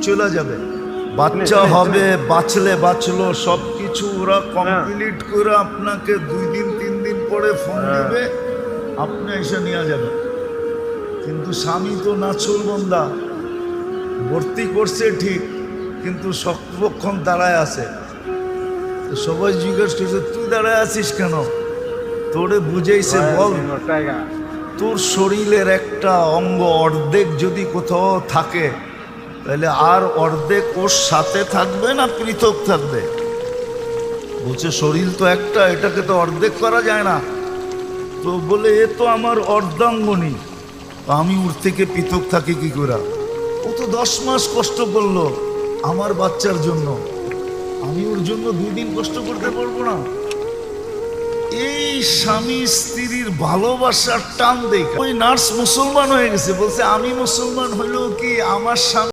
চলে যাবে, বাচ্চা হবে, বাঁচলে বাঁচলো, সব কিছু ওরা কমপ্লিট করে আপনাকে 2 দিন 3 দিন পরে ফোন দিবে, আপনি এসে নিয়ে যাবেন। কিন্তু স্বামী তো নাছুর বন্দা, ভর্তি করছে ঠিক, কিন্তু শক্তপক্ষণ দাঁড়ায় আছে। সবাই জিজ্ঞেস করছে তুই দাঁড়ায় আছিস কেন? তোরে বুঝেইছে, বল তোর শরীরের একটা অঙ্গ অর্ধেক যদি কোথাও থাকে তাহলে আর অর্ধেক ওর সাথে থাকবে না পৃথক থাকবে? বলছে শরীর তো একটা, এটাকে তো অর্ধেক করা যায় না। তো বলে এ তো আমার অর্ধাঙ্গনী, আমি ওর থেকে পৃথক থাকি কি করে? ও তো 10 মাস কষ্ট করলো আমার বাচ্চার জন্য, আমি ওর জন্য 2 দিন কষ্ট করতে পারবো না? এই স্বামী স্ত্রীর ভালোবাসার টান দেখে ওই নার্স মুসলমান হয়ে গেছে। বলছে আমি মুসলমান হলেও কি আমার স্বামী